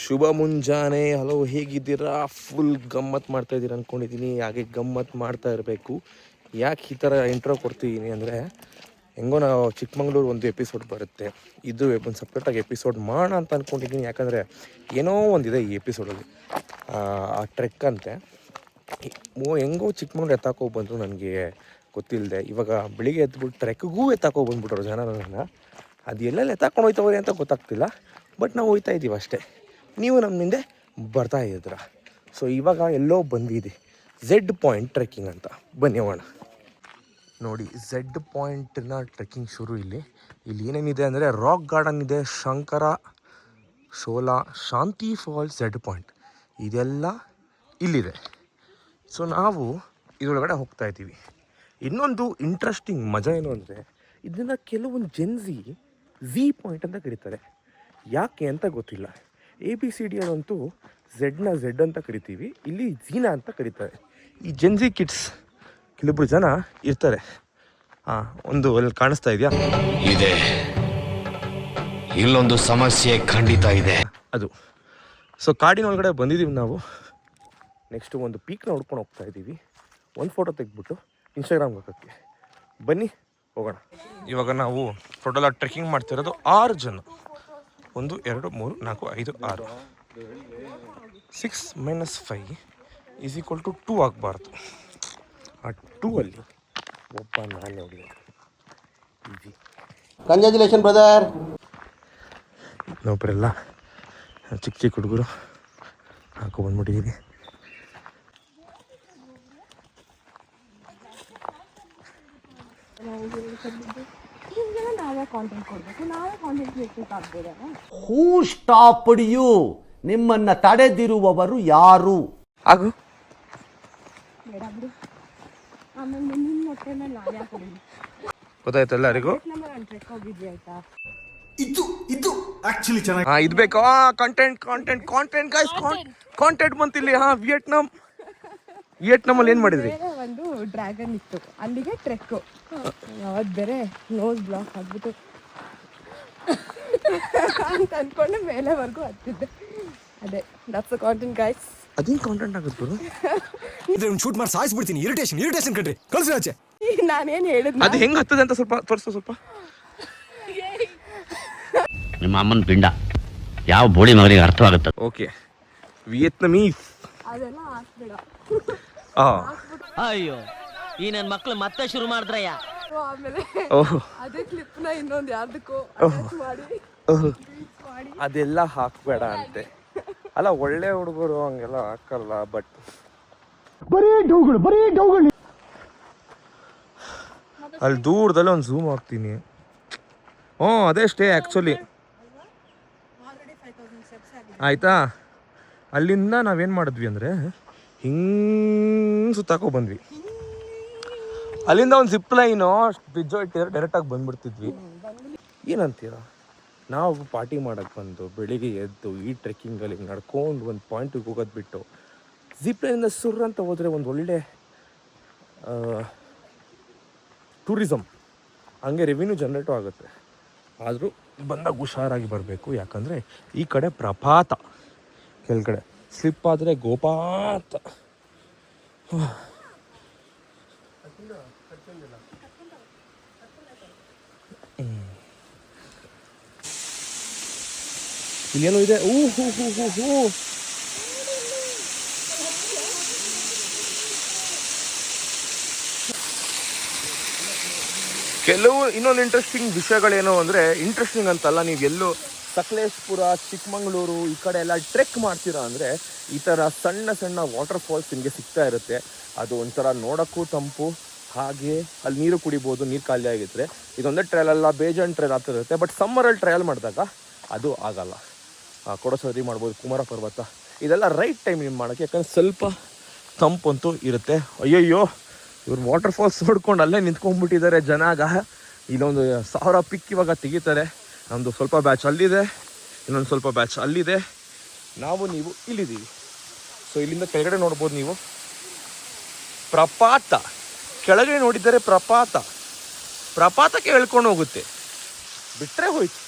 ಶುಭ ಮುಂಜಾನೆ. ಹಲೋ, ಹೇಗಿದ್ದೀರಾ? ಫುಲ್ ಗಮ್ಮತ್ತು ಮಾಡ್ತಾ ಇದ್ದೀರಾ ಅಂದ್ಕೊಂಡಿದ್ದೀನಿ. ಹಾಗೆ ಗಮ್ಮತ್ತು ಮಾಡ್ತಾ ಇರಬೇಕು. ಯಾಕೆ ಈ ಥರ ಇಂಟ್ರೋ ಕೊಡ್ತಿದ್ದೀನಿ ಅಂದರೆ, ಹೆಂಗೋ ನಾವು ಚಿಕ್ಕಮಂಗ್ಳೂರು ಒಂದು ಎಪಿಸೋಡ್ ಬರುತ್ತೆ, ಇದು ಒಂದು ಸಪ್ರೇಟಾಗಿ ಎಪಿಸೋಡ್ ಮಾಡೋಣ ಅಂತ ಅಂದ್ಕೊಂಡಿದ್ದೀನಿ. ಯಾಕಂದರೆ ಏನೋ ಒಂದಿದೆ ಈ ಎಪಿಸೋಡಲ್ಲಿ, ಆ ಟ್ರೆಕ್ ಅಂತೆ. ಹೆಂಗೋ ಚಿಕ್ಕಮಂಗ್ಳೂರು ಎತ್ತಾಕೋಗಿ ನನಗೆ ಗೊತ್ತಿಲ್ಲದೆ ಇವಾಗ ಬೆಳಿಗ್ಗೆ ಎತ್ಬಿಟ್ಟು ಟ್ರೆಕ್ಗೂ ಎತ್ತಾಕೋಗಿ ಜನ ನನ್ನ. ಅದು ಎಲ್ಲೆಲ್ಲಿ ಎತ್ತಾಕೊಂಡು ಹೋಯ್ತವ್ರಿ ಅಂತ ಗೊತ್ತಾಗ್ತಿಲ್ಲ, ಬಟ್ ನಾವು ಹೋಯ್ತಾ ಇದ್ದೀವಿ ಅಷ್ಟೇ. ನೀವು ನಮ್ಮ ಹಿಂದೆ ಬರ್ತಾ ಇದ್ದೀರ. ಸೊ ಇವಾಗ ಎಲ್ಲೋ ಬಂದಿದೆ, ಝೆಡ್ ಪಾಯಿಂಟ್ ಟ್ರೆಕ್ಕಿಂಗ್ ಅಂತ. ಬನ್ನಿ ಹೋಗೋಣ. ನೋಡಿ, ಝೆಡ್ ಪಾಯಿಂಟ್ನ ಟ್ರೆಕ್ಕಿಂಗ್ ಶುರು. ಇಲ್ಲಿ ಏನೇನಿದೆ ಅಂದರೆ ರಾಕ್ ಗಾರ್ಡನ್ ಇದೆ, ಶಂಕರ, ಶೋಲಾ, ಶಾಂತಿ ಫಾಲ್ಸ್, ಝೆಡ್ ಪಾಯಿಂಟ್ ಇದೆಲ್ಲ ಇಲ್ಲಿದೆ. ಸೊ ನಾವು ಇದರೊಳಗಡೆ ಹೋಗ್ತಾ ಇದ್ದೀವಿ. ಇನ್ನೊಂದು ಇಂಟ್ರೆಸ್ಟಿಂಗ್ ಮಜಾ ಏನು ಅಂದರೆ, ಇದನ್ನು ಕೆಲವೊಂದು ಜೆನ್ಸಿ ಝೀ ಪಾಯಿಂಟ್ ಅಂತ ಕರೀತಾರೆ. ಯಾಕೆ ಅಂತ ಗೊತ್ತಿಲ್ಲ. ABCD ಅದಂತೂ ಝೆಡ್ನ ಝೆಡ್ ಅಂತ ಕರಿತೀವಿ, ಇಲ್ಲಿ ಝೀನಾ ಅಂತ ಕರೀತಾರೆ. ಈ ಜೆನ್ಸಿ ಕಿಡ್ಸ್ ಕೆಲವೊಬ್ರು ಜನ ಇರ್ತಾರೆ. ಒಂದು ಅಲ್ಲಿ ಕಾಣಿಸ್ತಾ ಇದೆಯಾ, ಇದೆ ಇಲ್ಲೊಂದು ಸಮಸ್ಯೆ ಖಂಡಿತ ಇದೆ ಅದು. ಸೊ ಕಾಡಿನೊಳಗಡೆ ಬಂದಿದ್ದೀವಿ ನಾವು. ನೆಕ್ಸ್ಟ್ ಒಂದು ಪೀಕ್ನ ನೋಡ್ಕೊಂಡು ಹೋಗ್ತಾ ಇದ್ದೀವಿ. ಒಂದು ಫೋಟೋ ತೆಗೆದ್ಬಿಟ್ಟು ಇನ್ಸ್ಟಾಗ್ರಾಮ್ಗೆ ಹಾಕೋಕ್ಕೆ. ಬನ್ನಿ ಹೋಗೋಣ. ಇವಾಗ ನಾವು ಟೋಟಲ್ ಟ್ರೆಕ್ಕಿಂಗ್ ಮಾಡ್ತಿರೋದು 6 ಜನ. 1 2 3 4 5 6. 6 - 5 = 2 ಆಗಬಾರ್ದು. ಆ 2 ಅಲ್ಲಿ ಒಬ್ಬ ನಾನೇ ಹೋಗಲಿ. ಈಜಿ. Congratulation brother. ಇನ್ನೊಬ್ಬರೆಲ್ಲ ಚಿಕ್ಕ ಚಿಕ್ಕ ಹುಡುಗರು ಹಾಕೊಂಡ್ಬಂದ್ಬಿಟ್ಟಿದ್ದೀವಿ. ಹೂ ಸ್ಟಾಪ್ಡ್ ಯು? ನಿಮ್ಮನ್ನ ತಡೆದಿರುವವರು ಯಾರು? ಆಗು. ಗೊತ್ತಾಯ್ತು ಎಲ್ಲರಿಗೂ. ಇದು ಆಕ್ಚುಲಿ ಚೆನ್ನಾಗಿ ಇದು ಬೇಕು. ಕಾಂಟೆಂಟ್ ಗೈಸ್, ಕಾಂಟೆಂಟ್ ಬಂತಿಲ್ಲಿ. ವಿಯೆಟ್ನಾಮಲ್ಲಿ ಏನು ಮಾಡಿದ್ರಿ? ಒಂದು ಡ್ರ್ಯಾಗನ್ ಇತ್ತು, ಅಲ್ಲಿಗೆ ಟ್ರೆಕ್. ಯಾವತ್ತು ಬೇರೆ ನೋಸ್ ಬ್ಲಾಕ್ ಆಗ್ಬಿಟ್ಟು ಅಂತ ಅನ್ಕೊಂಡು ಮೇಲೆವರೆಗೂ ಹತ್ತಿದ್ದೆ. ಅದೇ ದಟ್ಸ್ ಕಾಂಟೆಂಟ್ ಗೈಸ್. ಅದೇನು ಕಾಂಟೆಂಟ್ ಆಗುತ್ತೆ? ಶೂಟ್ ಮಾಡಿ ಸಾಯಿಸ್ಬಿಡ್ತೀನಿ. ಇರಿಟೇಷನ್ ಕಣ್ರಿ, ಕಳ್ಸಿ ಆಚೆ. ನಾನೇನು ಹೇಳಿದ್ ಅದು ಹೆಂಗೆ ಹತ್ತದೆ ಅಂತ ಸ್ವಲ್ಪ ತೋರಿಸು. ಸ್ವಲ್ಪ ನಿಮ್ಮ ಅಮ್ಮನ ಪಿಂಡ ಯಾವ ಬೋಳಿ ಮಗನಿಗೆ ಅರ್ಥವಾಗುತ್ತೆ. ಓಕೆ, ವಿಯೆಟ್ನಮೀಸ್ ಅದೆಲ್ಲ ಹಾಕ್ಬಿಡ. ಅಯ್ಯೋ, ಈ ನನ್ನ ಮಕ್ಳು ಮತ್ತೆ ಶುರು ಮಾಡಿದ್ರಯ್ಯ. ಆಮೇಲೆ ಅದೇ ಕ್ಲಿಪ್ನ ಇನ್ನೊಂದು ಯಾರ್ದಕ್ಕೋ ಮಾಡಿ ಅದೆಲ್ಲ ಹಾಕ್ಬೇಡ ಅಂತೆ. ಅಲ್ಲ, ಒಳ್ಳೆ ಹುಡುಗರು ಹಂಗೆಲ್ಲ ಹಾಕಲ್ಲ. ಬಟ್ ಬರೀ ಡೌಗಳು. ಅಲ್ಲಿ ದೂರದಲ್ಲಿ ಒಂದು ಝೂಮ್ ಹಾಕ್ತೀನಿ. ಅದೇ ಸ್ಟೇ ಆ್ಯಕ್ಚುಲಿ. ಆಯಿತಾ? ಅಲ್ಲಿಂದ ನಾವೇನು ಮಾಡಿದ್ವಿ ಅಂದರೆ ಹಿಂಗೆ ಸುತ್ತಾಕೋ ಬಂದ್ವಿ. ಅಲ್ಲಿಂದ ಒಂದು ಜಿಪ್ ಲೈನು ಬಿದ್ದೋಯ್ತಿದ್ರೆ ಡೈರೆಕ್ಟಾಗಿ ಬಂದ್ಬಿಡ್ತಿದ್ವಿ. ಏನಂತೀರ? ನಾವು ಪಾರ್ಟಿ ಮಾಡೋಕ್ಕೆ ಬಂದು ಬೆಳಿಗ್ಗೆ ಎದ್ದು ಈ ಟ್ರೆಕ್ಕಿಂಗಲ್ಲಿ ನಡ್ಕೊಂಡು ಒಂದು ಪಾಯಿಂಟಿಗೆ ಹೋಗೋದು ಬಿಟ್ಟು ಜಿಪ್ ಲೈನಿಂದ ಸುರ್ರ ಅಂತ ಹೋದರೆ ಒಂದು ಒಳ್ಳೆ ಟೂರಿಸಮ್, ಹಂಗೆ ರೆವಿನ್ಯೂ ಜನ್ರೇಟು ಆಗುತ್ತೆ. ಆದರೂ ಬಂದಾಗ ಹುಷಾರಾಗಿ ಬರಬೇಕು. ಯಾಕಂದರೆ ಈ ಕಡೆ ಪ್ರಪಾತ, ಕೆಳಗಡೆ ಸ್ಲಿಪ್ ಆದರೆ ಗೋಪಾತ. ಇಲ್ಲೇನೋ ಇದೆ. ಕೆಲವು ಇನ್ನೊಂದು ಇಂಟ್ರೆಸ್ಟಿಂಗ್ ವಿಷಯಗಳೇನು ಅಂದರೆ, ಇಂಟ್ರೆಸ್ಟಿಂಗ್ ಅಂತಲ್ಲ, ನೀವು ಎಲ್ಲೂ ಸಕಲೇಶ್ಪುರ, ಚಿಕ್ಕಮಂಗ್ಳೂರು ಈ ಕಡೆ ಎಲ್ಲ ಟ್ರೆಕ್ ಮಾಡ್ತೀರಾ ಅಂದರೆ ಈ ಥರ ಸಣ್ಣ ಸಣ್ಣ ವಾಟರ್ ಫಾಲ್ಸ್ ನಿಮಗೆ ಸಿಗ್ತಾ ಇರುತ್ತೆ. ಅದು ಒಂಥರ ನೋಡೋಕ್ಕೂ ತಂಪು, ಹಾಗೆ ಅಲ್ಲಿ ನೀರು ಕುಡಿಬೋದು, ನೀರು ಖಾಲಿ ಆಗಿದ್ರೆ. ಇದೊಂದೇ ಟ್ರಯಲೆಲ್ಲ ಬೇಜಾನ್ ಟ್ರಯಲ್ ಆಗ್ತಿರುತ್ತೆ. ಬಟ್ ಸಮ್ಮರಲ್ಲಿ ಟ್ರಯಲ್ ಮಾಡಿದಾಗ ಅದು ಆಗಲ್ಲ. ಕೊಡಸರಿ ಮಾಡ್ಬೋದು, ಕುಮಾರ ಪರ್ವತ, ಇದೆಲ್ಲ ರೈಟ್ ಟೈಮ್ ನೀವು ಮಾಡೋಕ್ಕೆ. ಯಾಕಂದರೆ ಸ್ವಲ್ಪ ತಂಪಂತೂ ಇರುತ್ತೆ. ಅಯ್ಯಯ್ಯೋ, ಇವ್ರು ವಾಟರ್ ಫಾಲ್ಸ್ ನೋಡ್ಕೊಂಡು ಅಲ್ಲೇ ನಿಂತ್ಕೊಂಡ್ಬಿಟ್ಟಿದ್ದಾರೆ ಜನಾಗ. ಇಲ್ಲೊಂದು 1000 ಪಿಕ್ ಇವಾಗ ತೆಗಿತಾರೆ. ನಮ್ಮದು ಸ್ವಲ್ಪ ಬ್ಯಾಚ್ ಅಲ್ಲಿದೆ, ಇನ್ನೊಂದು ಸ್ವಲ್ಪ ಬ್ಯಾಚ್ ಅಲ್ಲಿದೆ, ನೀವು ಇಲ್ಲಿದ್ದೀವಿ. ಸೊ ಇಲ್ಲಿಂದ ಕೆಳಗಡೆ ನೋಡ್ಬೋದು ನೀವು ಪ್ರಪಾತ. ಕೆಳಗಡೆ ನೋಡಿದರೆ ಪ್ರಪಾತಕ್ಕೆ ಹೇಳ್ಕೊಂಡು ಹೋಗುತ್ತೆ. ಬಿಟ್ಟರೆ ಹೋಯ್ತು.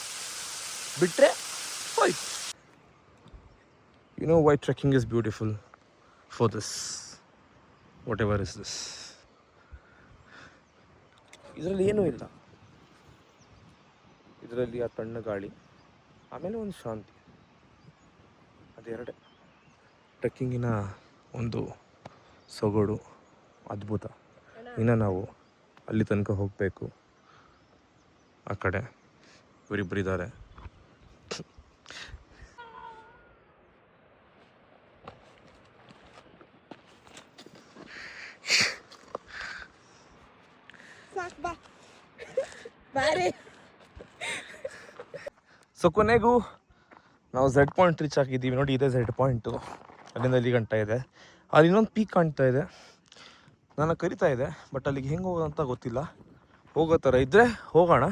You know why trekking is beautiful? For this. Whatever is this. ಇದರಲ್ಲಿ ಏನೂ ಇಲ್ಲ. ಇದರಲ್ಲಿ ಆ ತಣ್ಣ ಗಾಳಿ, ಆಮೇಲೆ ಒಂದು ಶಾಂತಿ, ಅದೆರಡೇ ಟ್ರೆಕ್ಕಿಂಗಿನ ಒಂದು ಸೊಗಡು, ಅದ್ಭುತ. ಇನ್ನು ನಾವು ಅಲ್ಲಿ ತನಕ ಹೋಗಬೇಕು. ಆ ಕಡೆ ಇವರಿಬ್ಬರಿದ್ದಾರೆ. ಸೊ ಕೊನೆಗೂ ನಾವು ಝೆಡ್ ಪಾಯಿಂಟ್ ರೀಚ್ ಆಗಿದ್ದೀವಿ. ನೋಡಿ, ಇದೆ ಝೆಡ್ ಪಾಯಿಂಟು. ಅಲ್ಲಿಂದ ಅಲ್ಲಿ ಗಂಟ ಇದೆ. ಅಲ್ಲಿ ಇನ್ನೊಂದು ಪೀಕ್ ಕಾಣ್ತಾ ಇದೆ, ನನ್ನ ಕರಿತಾ ಇದೆ. ಬಟ್ ಅಲ್ಲಿಗೆ ಹೆಂಗೆ ಹೋಗೋದಂತ ಗೊತ್ತಿಲ್ಲ. ಹೋಗೋ ಥರ ಇದ್ದರೆ ಹೋಗೋಣ.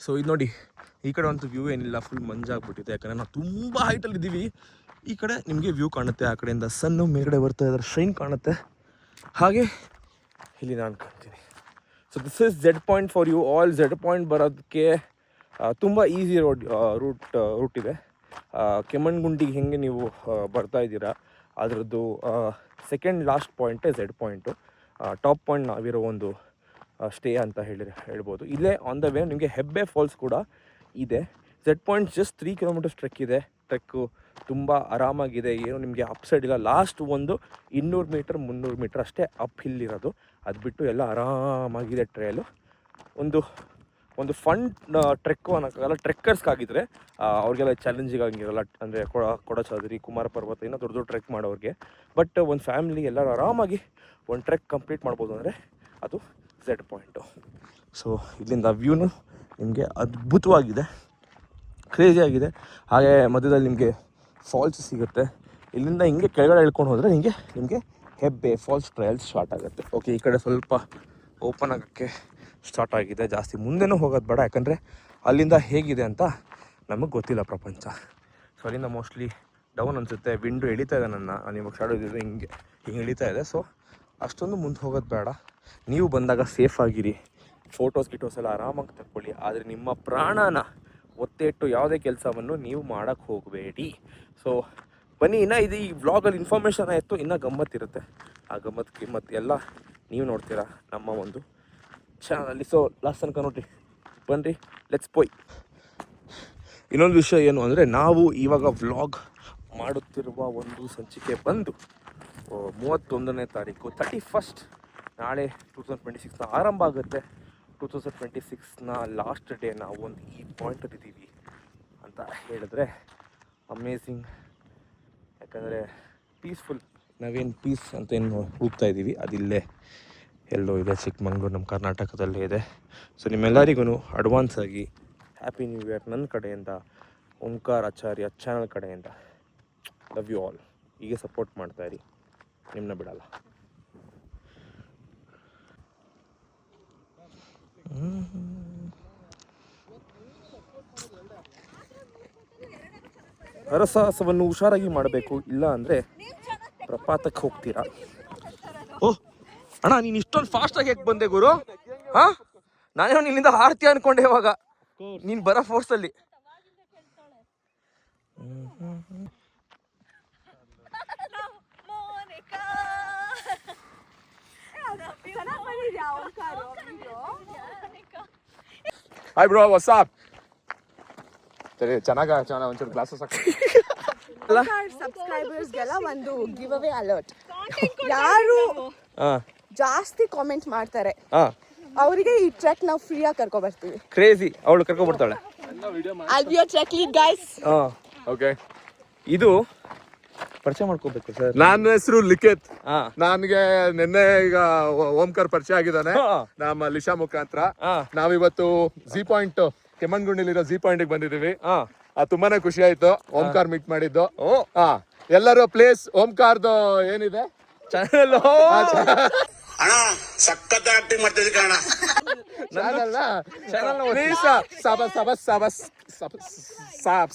ಸೊ ಇದು ನೋಡಿ, ಈ ಕಡೆ ಒಂದು ವ್ಯೂ ಏನಿಲ್ಲ, ಫುಲ್ ಮಂಜಾಗ್ಬಿಟ್ಟಿದೆ. ಯಾಕಂದರೆ ನಾವು ತುಂಬ ಹೈಟಲ್ಲಿದ್ದೀವಿ. ಈ ಕಡೆ ನಿಮಗೆ ವ್ಯೂ ಕಾಣುತ್ತೆ, ಆ ಕಡೆಯಿಂದ ಸನ್ನು ಮೇಲ್ಗಡೆ ಬರ್ತಾ ಇದ್ದಾರೆ, ಶೈನ್ ಕಾಣುತ್ತೆ. ಹಾಗೆ ಇಲ್ಲಿ ನಾನು ಕಾಣ್ತೀನಿ. So this is Z point for you all. Z point ಬರೋದಕ್ಕೆ ತುಂಬ ಈಸಿ ರೂಟ್ ಇದೆ. ಕೆಮ್ಮಣ್ಗುಂಡಿಗೆ ಹೆಂಗೆ ನೀವು ಬರ್ತಾ ಇದ್ದೀರಾ, ಅದರದ್ದು ಸೆಕೆಂಡ್ ಲಾಸ್ಟ್ ಪಾಯಿಂಟೇ ಝೆಡ್ ಪಾಯಿಂಟು. ಟಾಪ್ ಪಾಯಿಂಟ್ ನಾವಿರೋ ಒಂದು ಸ್ಟೇ ಅಂತ ಹೇಳ್ಬೋದು. ಇಲ್ಲೇ ಆನ್ ದ ವೇ ನಿಮಗೆ ಹೆಬ್ಬೆ ಫಾಲ್ಸ್ ಕೂಡ ಇದೆ. Z point just 3 kilometres trek ಇದೆ. ಟ್ರೆಕ್ಕು ತುಂಬ ಆರಾಮಾಗಿದೆ, ಏನು ನಿಮಗೆ ಅಪ್ ಸೈಡ್ ಇಲ್ಲ. ಲಾಸ್ಟ್ ಒಂದು 200 ಮೀಟರ್ 300 ಮೀಟರ್ ಅಷ್ಟೇ ಅಪ್ ಹಿಲ್ ಇರೋದು. ಅದು ಬಿಟ್ಟು ಎಲ್ಲ ಆರಾಮಾಗಿದೆ ಟ್ರೈಲು. ಒಂದು ಫನ್ ಟ್ರೆಕ್ಕು ಅನ್ನೋಕ್ಕಾಗಲ್ಲ. ಟ್ರೆಕ್ಕರ್ಸ್ಗಾಗಿದ್ದರೆ ಅವ್ರಿಗೆಲ್ಲ ಚಾಲೆಂಜಿಂಗ್ ಆಗಿರಲ್ಲ, ಅಂದರೆ ಕೊಡಚಾದ್ರಿ, ಕುಮಾರ ಪರ್ವತ, ಇನ್ನೂ ದೊಡ್ಡ ದೊಡ್ಡ ಟ್ರೆಕ್ ಮಾಡೋರಿಗೆ. ಬಟ್ ಒಂದು ಫ್ಯಾಮಿಲಿ ಎಲ್ಲರೂ ಆರಾಮಾಗಿ ಒಂದು ಟ್ರೆಕ್ ಕಂಪ್ಲೀಟ್ ಮಾಡ್ಬೋದು ಅಂದರೆ ಅದು ಝೆಡ್ ಪಾಯಿಂಟು. ಸೊ ಇಲ್ಲಿಂದ ವ್ಯೂನು ನಿಮಗೆ ಅದ್ಭುತವಾಗಿದೆ, ಕ್ರೇಜಿಯಾಗಿದೆ. ಹಾಗೆ ಮಧ್ಯದಲ್ಲಿ ನಿಮಗೆ ಫಾಲ್ಸ್ ಸಿಗುತ್ತೆ. ಇಲ್ಲಿಂದ ಹಿಂಗೆ ಕೆಳಗಡೆ ಇಳ್ಕೊಂಡು ಹೋದರೆ ನಿಮಗೆ ಹೆಬ್ಬೆ ಫಾಲ್ಸ್ ಟ್ರಯಲ್ಸ್ ಸ್ಟಾರ್ಟ್ ಆಗುತ್ತೆ. ಓಕೆ, ಈ ಕಡೆ ಸ್ವಲ್ಪ ಓಪನ್ ಆಗೋಕ್ಕೆ ಸ್ಟಾರ್ಟ್ ಆಗಿದೆ. ಜಾಸ್ತಿ ಮುಂದೆನೂ ಹೋಗೋದು ಬೇಡ, ಯಾಕಂದರೆ ಅಲ್ಲಿಂದ ಹೇಗಿದೆ ಅಂತ ನಮಗೆ ಗೊತ್ತಿಲ್ಲ ಪ್ರಪಂಚ. ಸೊ ಅಲ್ಲಿಂದ ಮೋಸ್ಟ್ಲಿ ಡೌನ್ ಅನಿಸುತ್ತೆ. ವಿಂಡು ಎಳಿತಾ ಇದೆ, ನಿಮಗೆ ಶಾಡೋ ಇದೆ, ಹಿಂಗೆ ಎಳಿತಾ ಇದೆ. ಸೊ ಅಷ್ಟೊಂದು ಮುಂದೆ ಹೋಗೋದು ಬೇಡ. ನೀವು ಬಂದಾಗ ಸೇಫ್ ಆಗಿರಿ, ಫೋಟೋಸ್ ಎಲ್ಲ ಆರಾಮಾಗಿ ತಗೊಳ್ಳಿ. ಆದರೆ ನಿಮ್ಮ ಪ್ರಾಣನ ಒತ್ತೆ ಇಟ್ಟು ಯಾವುದೇ ಕೆಲಸವನ್ನು ನೀವು ಮಾಡೋಕ್ಕೆ ಹೋಗಬೇಡಿ. ಸೊ ಬನ್ನಿ, ಇನ್ನೂ ಇದು ಈ ವ್ಲಾಗಲ್ಲಿ ಇನ್ಫಾರ್ಮೇಷನ್ ಆಯಿತು, ಇನ್ನೂ ಗಮ್ಮತ್ತಿರುತ್ತೆ. ಆ ಗಿಮ್ಮತ್ತು ಎಲ್ಲ ನೀವು ನೋಡ್ತೀರಾ ನಮ್ಮ ಒಂದು ಚಾನಲಲ್ಲಿ. ಸೊ ಲಾಸ್ಟ್ ತನಕ ನೋಡಿರಿ, ಬನ್ನಿರಿ, ಲೆಟ್ಸ್ ಪೋಯ್. ಇನ್ನೊಂದು ವಿಷಯ ಏನು ಅಂದರೆ, ನಾವು ಇವಾಗ ವ್ಲಾಗ್ ಮಾಡುತ್ತಿರುವ ಒಂದು ಸಂಚಿಕೆ ಬಂದು 31ನೇ ತಾರೀಕು 31st, ನಾಳೆ 2026ನ ಆರಂಭ ಆಗುತ್ತೆ. 2026ನ ಲಾಸ್ಟ್ ಡೇ ನಾವು ಒಂದು ಈ ಪಾಯಿಂಟಲ್ಲಿದ್ದೀವಿ ಅಂತ ಹೇಳಿದ್ರೆ ಅಮೇಝಿಂಗ್. ಯಾಕಂದರೆ ಪೀಸ್ಫುಲ್, ನಾವೇನು ಪೀಸ್ ಅಂತ ಏನು ಹುಡುಕ್ತಾ ಇದ್ದೀವಿ ಅದಿಲ್ಲೇ ಎಲ್ಲೋ ಇದೆ, ಚಿಕ್ಕಮಂಗ್ಳೂರು ನಮ್ಮ ಕರ್ನಾಟಕದಲ್ಲೇ ಇದೆ. ಸೊ ನಿಮ್ಮೆಲ್ಲರಿಗೂ ಅಡ್ವಾನ್ಸ್ ಆಗಿ ಹ್ಯಾಪಿ ನ್ಯೂ ಇಯರ್ ನನ್ನ ಕಡೆಯಿಂದ, ಓಂಕಾರ ಆಚಾರ್ಯ ಚಾನಲ್ ಕಡೆಯಿಂದ. Love you all. ಹೀಗೆ ಸಪೋರ್ಟ್ ಮಾಡ್ತಾಯಿರಿ, ನಿಮ್ಮನ್ನ ಬಿಡಲ್ಲ. ಹರಸಾಹಸವನ್ನು ಹುಷಾರಾಗಿ ಮಾಡಬೇಕು, ಇಲ್ಲ ಅಂದರೆ ಪ್ರಪಾತಕ್ಕೆ ಹೋಗ್ತೀರಾ. ಓಹ್ ಅಣ್ಣ, ನೀನು ಇಷ್ಟೊಂದು ಫಾಸ್ಟಾಗಿ ಹೇಗೆ ಬಂದೆ ಗುರು? ಹಾಂ, ನಾನೇನೋ ನಿನ್ನಿಂದ ಹಾರ್ತಿ ಅನ್ಕೊಂಡೆ. ಇವಾಗ ನೀನು ಬರೋ ಫೋರ್ಸಲ್ಲಿ. Hi bro, what's up? ಸರಿ, ಚೆನ್ನಾಗ ಒಂಚೂರು ಗ್ಲಾಸಸ್ ಸಬ್ಸ್ಕ್ರೈಬರ್ಸ್ಗೆಲ್ಲ ಒಂದು ಗಿವ್ ಅವೇ ಅಲರ್ಟ್. ಯಾರು ಜಾಸ್ತಿ ಕಾಮೆಂಟ್ ಮಾಡ್ತಾರೆ ಅವರಿಗೆ ಈ ಟ್ರೆಕ್ ನಾವು ಫ್ರೀಯಾಗಿ ಕರ್ಕೊ ಬರ್ತೀವಿ. ಕ್ರೇಜಿ, ಅವಳು ಕರ್ಕೊಬರ್ತಾಳೆ. I'll be your track lead, guys. Okay, ಇದು ಪರಿಚಯ ಮಾಡ್ಕೋಬೇಕು ಸರ್. ನನ್ನ ಹೆಸರು ಲಿಖಿತ್. ನನಗೆ ನಿನ್ನೆ ಈಗ ಓಂಕಾರ್ ಪರಿಚಯ ಆಗಿದ್ದಾನೆ ನಮ್ಮ ಲಿಶಾ ಮುಖಾಂತರ. ನಾವಿವತ್ತು ಝೀ ಪಾಯಿಂಟ್, ಕೆಮ್ಮಣ್ಗುಂಡಿಲಿರೋ ಝೀ ಪಾಯಿಂಟ್ ಬಂದಿದ್ದೀವಿ. ತುಂಬಾನೇ ಖುಷಿ ಆಯ್ತು ಓಂಕಾರ್ ಮೀಟ್ ಮಾಡಿದ್ದು. ಎಲ್ಲರೂ ಪ್ಲೇಸ್ ಓಂಕಾರ್ದು ಏನಿದೆ ಚಾನಲ್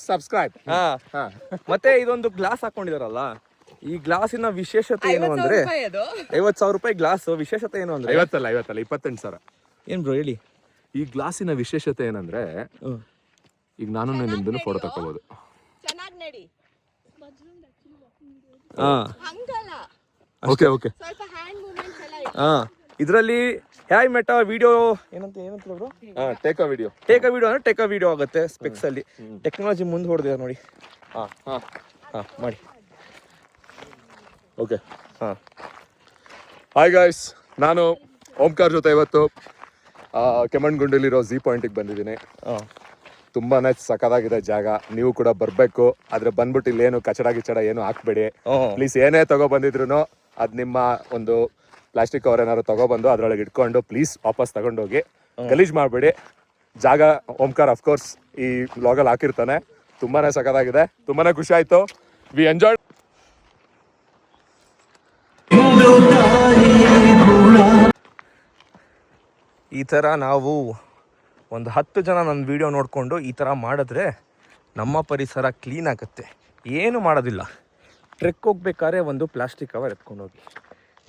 ಸಬ್ಸ್ಕ್ರೈಬ್. ಮತ್ತೆ ಇದೊಂದು ಗ್ಲಾಸ್ ಹಾಕೊಂಡಿದಾರಲ್ಲ, ಈ ಗ್ಲಾಸಿನ ವಿಶೇಷತೆ ಏನು ಅಂದ್ರೆ 50,000 ರೂಪಾಯಿ ಗ್ಲಾಸ್. ವಿಶೇಷತೆ ಏನು ಅಂದ್ರೆ 50 ಅಲ್ಲ 28,000. ಏನ್ ಬ್ರೋ ಹೇಳಿ? ಈ ಗ್ಲಾಸಿನ ವಿಶೇಷತೆ ಏನಂದ್ರೆ, ಈಗ ನಾನು ನಿಮ್ದು ಫೋಟೋ ತಕೋಬಹುದು. ಹಾಂ ಹಂಗಲ್ಲ, ಓಕೆ ಓಕೆ. ಸ್ವಲ್ಪ ಹ್ಯಾಂಡ್ ಮೂವ್ಮೆಂಟ್ಸ್ ಎಲ್ಲ ಇದೆ. ಹಾಂ ಇದರಲ್ಲಿ ಹ್ಯಾಯ್ ಮೆಟಾ ವಿಡಿಯೋ ಏನಂತ ಅವರು take a video. Take a video ಅಂದರೆ ಟೇಕ್ ಅ ವಿಡಿಯೋ ಆಗುತ್ತೆ ಸ್ಪೆಕ್ಸಲ್ಲಿ. ಟೆಕ್ನಾಲಜಿ ಮುಂದೆ ಹೊಡೆದಿದೆ ನೋಡಿ. ಹಾಂ ಹಾಂ ಹಾಂ ಮಾಡಿ. ಓಕೆ. ಹಾಂ ಹಾಯ್ ಗಾಯ್ಸ್, ನಾನು ಓಂಕಾರ್ ಜೊತೆ ಇವತ್ತು ಕೆಮ್ಮಣ್ಗುಂಡಿಲಿರೋ ಝೀ ಪಾಯಿಂಟಿಗೆ ಬಂದಿದ್ದೀನಿ. ಹಾಂ ತುಂಬಾ ಸಖತ್ತಾಗಿದೆ ಜಾಗ, ನೀವು ಕೂಡ ಬರಬೇಕು. ಆದರೆ ಬಂದ್ಬಿಟ್ಟು ಇಲ್ಲೇನು ಕಚಡ ಗಿಚಡ ಏನು ಹಾಕ್ಬೇಡಿ ಪ್ಲೀಸ್. ಏನೇ ತಗೊಬಂದಿದ್ರು ಅದು ನಿಮ್ಮ ಒಂದು ಪ್ಲಾಸ್ಟಿಕ್ ಕವರ್ ಏನಾದ್ರು ತಗೊಬಂದು ಅದರೊಳಗೆ ಇಟ್ಕೊಂಡು ಪ್ಲೀಸ್ ವಾಪಸ್ ತಗೊಂಡೋಗಿ. ಗಲೀಜ್ ಮಾಡಬೇಡಿ. ಜಾಗ ಓಂಕಾರ್ ಅಫ್ಕೋರ್ಸ್ ಈ ವ್ಲಾಗಲ್ಲಿ ಹಾಕಿರ್ತಾನೆ. ತುಂಬಾ ಸಖತ್ತಾಗಿದೆ, ತುಂಬಾ ಖುಷಿ ಆಯಿತು. V enjoy. ಈ ಥರ ನಾವು ಒಂದು 10 ಜನ ನನ್ನ ವೀಡಿಯೋ ನೋಡಿಕೊಂಡು ಈ ಥರ ಮಾಡಿದ್ರೆ ನಮ್ಮ ಪರಿಸರ ಕ್ಲೀನ್ ಆಗುತ್ತೆ. ಏನು ಮಾಡೋದಿಲ್ಲ. ಟ್ರೆಕ್ ಹೋಗ್ಬೇಕಾದ್ರೆ ಒಂದು ಪ್ಲಾಸ್ಟಿಕ್ ಕವರ್ ಎತ್ಕೊಂಡೋಗಿ,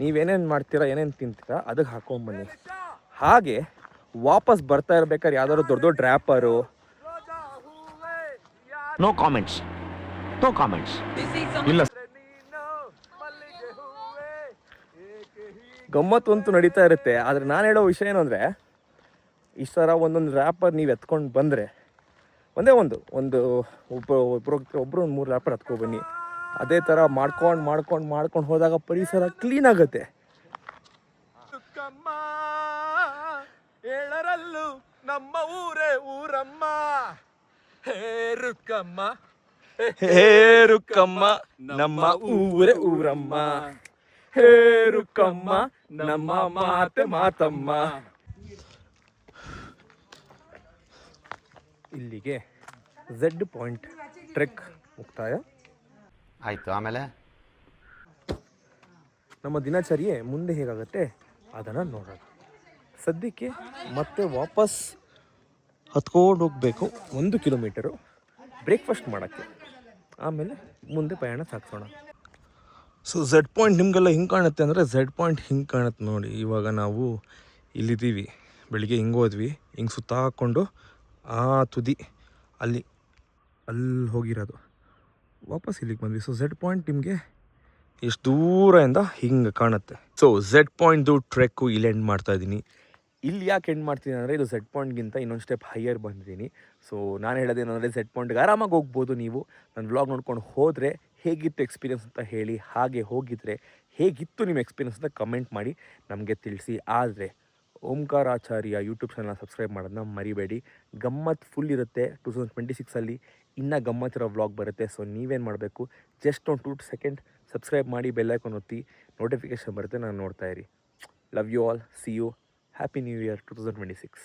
ನೀವೇನೇನು ಮಾಡ್ತೀರಾ, ಏನೇನು ತಿಂತೀರಾ ಅದಕ್ಕೆ ಹಾಕೊಂಬನ್ನಿ. ಹಾಗೆ ವಾಪಸ್ ಬರ್ತಾ ಇರ್ಬೇಕಾದ್ರೆ ಯಾವ್ದಾದ್ರು ದೊಡ್ಡ ದೊಡ್ಡ ರ್ಯಾಪರು ನೋ ಕಾಮೆಂಟ್ಸ್, ನೋ ಕಾಮೆಂಟ್ಸ್. ಇಲ್ಲ ಗಮ್ಮತ್ತು ಅಂತೂ ನಡೀತಾ ಇರುತ್ತೆ. ಆದರೆ ನಾನು ಹೇಳೋ ವಿಷಯ ಏನು ಅಂದರೆ, ಇಷ್ಟು ಥರ ಒಂದೊಂದು ರ್ಯಾಪರ್ ನೀವು ಎತ್ಕೊಂಡು ಬಂದರೆ ಒಬ್ಬರು 3 ರ್ಯಾಪರ್ ಎತ್ಕೊಬನ್ನಿ. ಅದೇ ಥರ ಮಾಡ್ಕೊಂಡು ಹೋದಾಗ ಪರಿಸರ ಕ್ಲೀನ್ ಆಗುತ್ತೆ. ಏಳರಲ್ಲೂ ನಮ್ಮ ಊರೇ ಊರಮ್ಮ, ಹೇರುಕಮ್ಮ ಹೇರುಕಮ್ಮ ನಮ್ಮ ಊರೇ ಊರಮ್ಮ, ಹೇರುಕಮ್ಮ ನಮ್ಮ ಮಾತಮ್ಮ. ಇಲ್ಲಿಗೆ ಝೆಡ್ ಪಾಯಿಂಟ್ ಟ್ರೆಕ್ ಮುಕ್ತಾಯ ಆಯ್ತು. ಆಮೇಲೆ ನಮ್ಮ ದಿನಚರ್ಯೆ ಮುಂದೆ ಹೇಗಾಗುತ್ತೆ ಅದನ್ನು ನೋಡೋಣ. ಸದ್ಯಕ್ಕೆ ಮತ್ತೆ ವಾಪಸ್ ಹತ್ಕೊಂಡು ಹೋಗಬೇಕು 1 ಕಿಲೋಮೀಟರು ಬ್ರೇಕ್ಫಾಸ್ಟ್ ಮಾಡೋಕ್ಕೆ. ಆಮೇಲೆ ಮುಂದೆ ಪ್ರಯಾಣ ಸಾಗಿಸೋಣ. ಸೊ ಝೆಡ್ ಪಾಯಿಂಟ್ ನಿಮಗೆಲ್ಲ ಹಿಂಗೆ ಕಾಣುತ್ತೆ ಅಂದರೆ, ಝೆಡ್ ಪಾಯಿಂಟ್ ಹಿಂಗೆ ಕಾಣುತ್ತೆ ನೋಡಿ. ಇವಾಗ ನಾವು ಇಲ್ಲಿದ್ದೀವಿ. ಬೆಳಿಗ್ಗೆ ಹಿಂಗೆ ಹೋದ್ವಿ, ಹಿಂಗೆ ಸುತ್ತ ಹಾಕ್ಕೊಂಡು ಆ ತುದಿ ಅಲ್ಲಿ ಹೋಗಿರೋದು, ವಾಪಸ್ ಇಲ್ಲಿಗೆ ಬಂದ್ವಿ. ಸೊ ಝೆಡ್ ಪಾಯಿಂಟ್ ನಿಮಗೆ ಎಷ್ಟು ದೂರದಿಂದ ಹಿಂಗೆ ಕಾಣುತ್ತೆ. ಸೊ ಝೆಡ್ ಪಾಯಿಂಟ್ದು ಟ್ರೆಕ್ಕು ಇಲ್ಲಿ ಎಂಡ್ ಮಾಡ್ತಾಯಿದ್ದೀನಿ. ಇಲ್ಲಿ ಯಾಕೆ ಎಂಡ್ ಮಾಡ್ತೀನಿ ಅಂದರೆ, ಇದು ಝೆಡ್ ಪಾಯಿಂಟ್ಗಿಂತ ಇನ್ನೊಂದು ಸ್ಟೆಪ್ ಹೈಯರ್ ಬಂದಿದ್ದೀನಿ. ಸೊ ನಾನು ಹೇಳೋದೇನೆಂದರೆ, ಝೆಡ್ ಪಾಯಿಂಟ್ಗೆ ಆರಾಮಾಗಿ ಹೋಗ್ಬೋದು ನೀವು. ನನ್ನ ವ್ಲಾಗ್ ನೋಡ್ಕೊಂಡು ಹೋದರೆ ಹೇಗಿತ್ತು ಎಕ್ಸ್ಪೀರಿಯನ್ಸ್ ಅಂತ ಹೇಳಿ. ಹಾಗೆ ಹೋಗಿದ್ರೆ ಹೇಗಿತ್ತು ನಿಮ್ಮ ಎಕ್ಸ್ಪೀರಿಯನ್ಸ್ ಅಂತ ಕಮೆಂಟ್ ಮಾಡಿ ನಮಗೆ ತಿಳಿಸಿ. ಆದರೆ ಓಂಕಾರ ಆಚಾರ್ಯ ಯೂಟ್ಯೂಬ್ ಚಾನಲ್ನ ಸಬ್ಸ್ಕ್ರೈಬ್ ಮಾಡೋದನ್ನ ಮರಿಬೇಡಿ. ಗಮ್ಮತ್ತು ಫುಲ್ ಇರುತ್ತೆ. 2026 ಇನ್ನೂ ಗಮ್ಮತ್ತಿರೋ ವ್ಲಾಗ್ ಬರುತ್ತೆ. ಸೊ ನೀವೇನು ಮಾಡಬೇಕು, ಜಸ್ಟ್ ಒಂದು 2 ಸೆಕೆಂಡ್ ಸಬ್ಸ್ಕ್ರೈಬ್ ಮಾಡಿ, ಬೆಲ್ ಐಕಾನ್ ಒತ್ತಿ, ನೋಟಿಫಿಕೇಷನ್ ಬರುತ್ತೆ, ನಾನು ನೋಡ್ತಾ ಇರಿ. Love you all, see you, happy new year 2026.